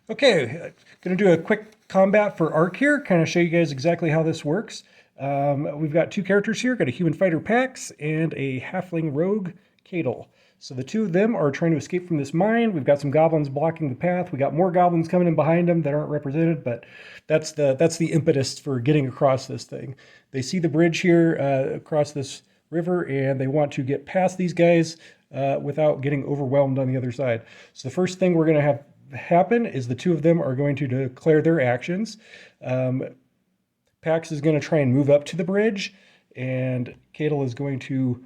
Okay, going to do a quick combat for ARQ here, kind of show you guys exactly how this works. We've got two characters here, got a human fighter Pax and a halfling rogue Cadle. So the two of them are trying to escape from this mine. We've got some goblins blocking the path. We got more goblins coming in behind them that aren't represented, but that's the impetus for getting across this thing. They see the bridge here across this river, and they want to get past these guys without getting overwhelmed on the other side. So the first thing we're going to have happen is the two of them are going to declare their actions. Pax is going to try and move up to the bridge, and Cadle is going to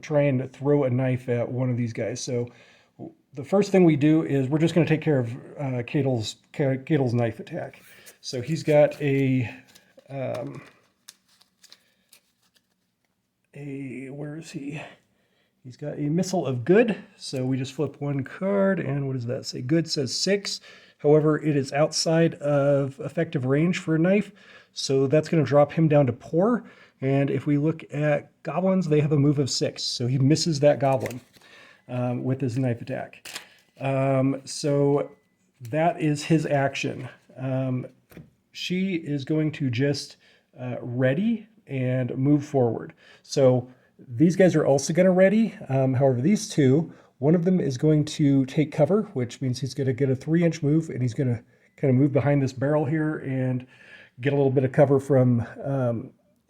try and throw a knife at one of these guys. So the first thing we do is we're just going to take care of Cadle's knife attack. So he's got a where is he? He's got a Missile of Good, so we just flip one card, and what does that say? Good says 6. However, it is outside of effective range for a knife, so that's going to drop him down to Poor. And if we look at goblins, they have a move of 6, so he misses that goblin with his knife attack. So that is his action. She is going to just ready and move forward. So these guys are also going to ready. However, these two, one of them is going to take cover, which means he's going to get a 3-inch move, and he's going to kind of move behind this barrel here and get a little bit of cover from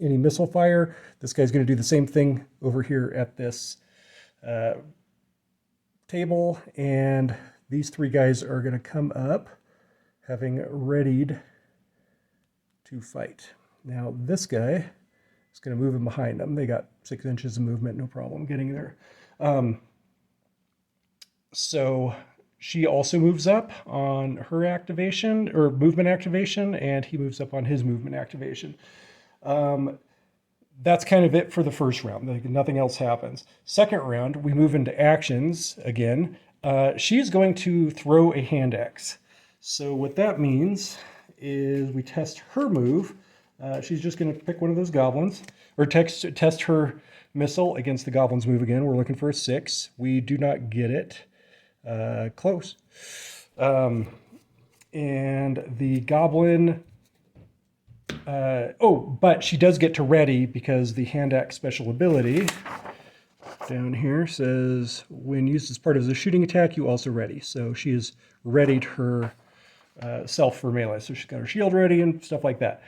any missile fire. This guy's going to do the same thing over here at this table, and these three guys are going to come up having readied to fight. Now this guy is going to move in behind them. They got 6 inches of movement, no problem getting there. So she also moves up on her activation, or movement activation, and he moves up on his movement activation. That's kind of it for the first round. Like, nothing else happens. Second round, we move into actions again. She's going to throw a hand axe. So what that means is we test her move. She's just going to pick one of those goblins, or test her missile against the goblin's move again. We're looking for a 6. We do not get it. Close. And the goblin... but she does get to ready, because the hand axe special ability down here says, when used as part of the shooting attack, you also ready. So she has readied her self for melee. So she's got her shield ready and stuff like that.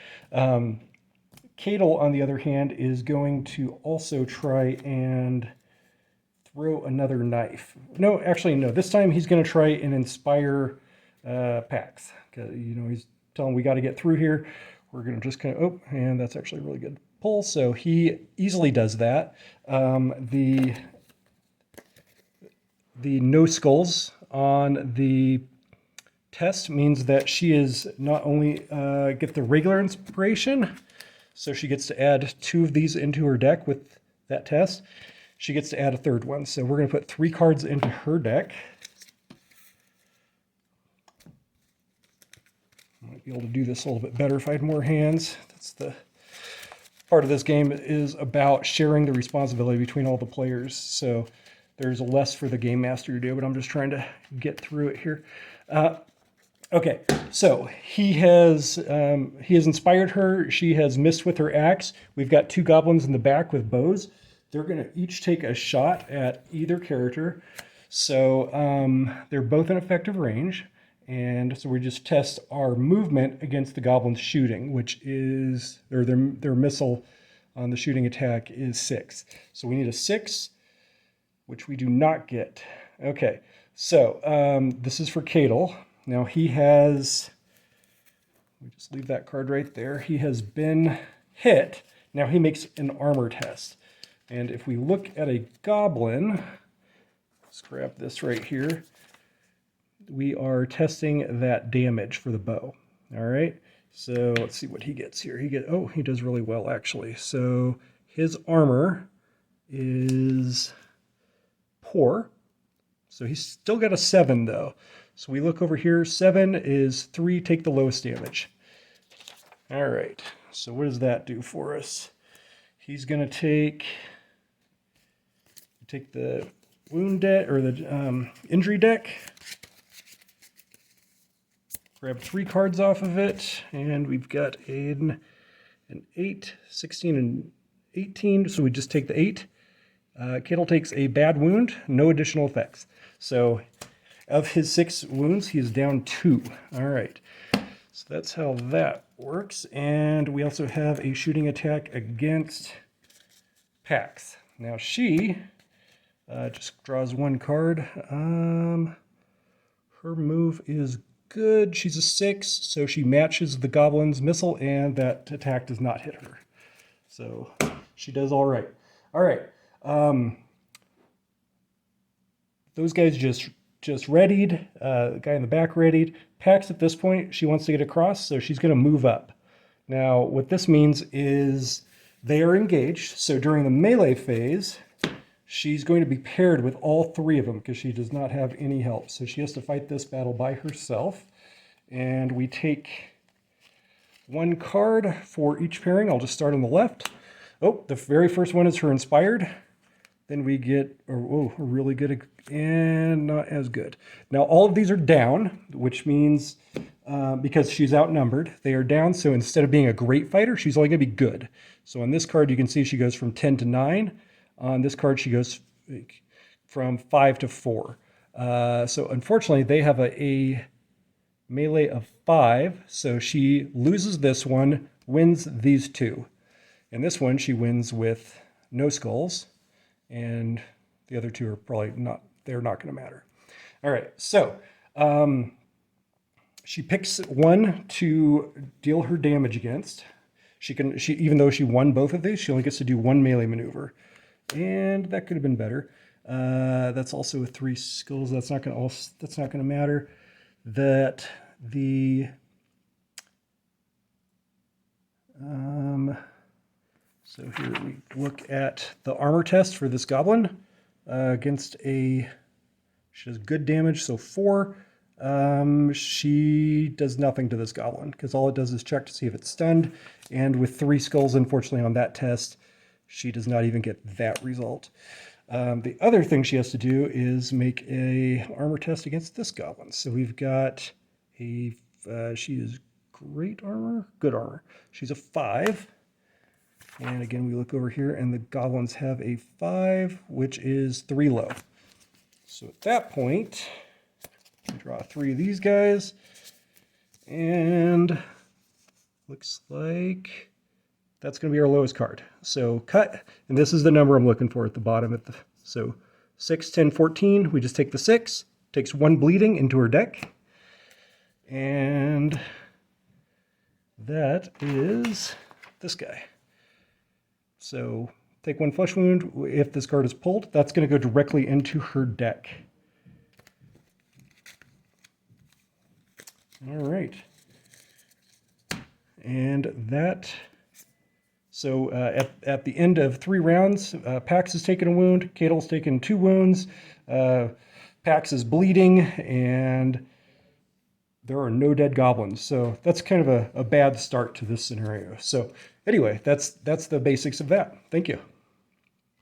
Cadle, on the other hand, is going to also try and throw another knife. No, actually, no. This time he's going to try and inspire Pax. He's telling him we got to get through here. We're going to just kind of, and that's actually a really good pull. So he easily does that. The no skulls on the test means that she is not only get the regular inspiration, so she gets to add 2 of these into her deck with that test. She gets to add a 3rd one. So we're going to put 3 cards into her deck. Might be able to do this a little bit better if I had more hands. That's the part of this game, is about sharing the responsibility between all the players. So there's less for the game master to do, but I'm just trying to get through it here. Okay, so he has inspired her. She has missed with her axe. We've got 2 goblins in the back with bows. They're going to each take a shot at either character. So they're both in effective range. And so we just test our movement against the goblin's shooting, which is, or their missile on the shooting attack is 6. So we need a 6, which we do not get. Okay, so this is for Cadle. Now he has, we just leave that card right there. He has been hit. Now he makes an armor test. And if we look at a goblin, let's grab this right here. We are testing that damage for the bow. All right. So let's see what he gets here. He does really well, actually. So his armor is poor. So he's still got a 7, though. So we look over here. 7 is 3, take the lowest damage. All right. So what does that do for us? He's going to take the wound deck, or the injury deck. grab 3 cards off of it, and we've got an 8, 16, and 18, so we just take the 8. Kittle takes a bad wound, no additional effects. So of his 6 wounds, he is down 2. All right, so that's how that works. And we also have a shooting attack against Pax. Now she just draws 1 card. Her move is good. She's a 6, so she matches the goblin's missile, and that attack does not hit her. So she does all right. All right. Those guys just readied. The guy in the back readied. Pax at this point, she wants to get across, so she's going to move up. Now, what this means is they are engaged. So during the melee phase, she's going to be paired with all 3 of them because she does not have any help. So she has to fight this battle by herself. And we take 1 card for each pairing. I'll just start on the left. Oh, the very first one is her Inspired. Then we get, really good and not as good. Now all of these are down, which means because she's outnumbered, they are down. So instead of being a great fighter, she's only going to be good. So on this card, you can see she goes from 10 to 9. On this card, she goes from 5 to 4. So unfortunately, they have a melee of 5. So she loses this one, wins these 2. And this one, she wins with no skulls. And the other 2 are probably not, they're not going to matter. All right, so she picks 1 to deal her damage against. Even though she won both of these, she only gets to do 1 melee maneuver. And that could have been better. That's also with 3 skulls. That's not going to matter. That the so here we look at the armor test for this goblin against she does good damage, so 4. She does nothing to this goblin because all it does is check to see if it's stunned. And with 3 skulls, unfortunately, on that test, she does not even get that result. The other thing she has to do is make a armor test against this goblin. So we've got she is great armor, good armor. She's a 5. And again, we look over here and the goblins have a 5, which is 3 low. So at that point, we draw 3 of these guys. And looks like that's going to be our lowest card. So cut, and this is the number I'm looking for at the bottom. So 6, 10, 14, we just take the 6, takes 1 bleeding into her deck. And that is this guy. So take 1 flesh wound. If this card is pulled, that's going to go directly into her deck. All right. And that, so at the end of 3 rounds, Pax has taken a wound, Ketel's taken 2 wounds, Pax is bleeding, and there are no dead goblins. So that's kind of a bad start to this scenario. So anyway, that's the basics of that. Thank you.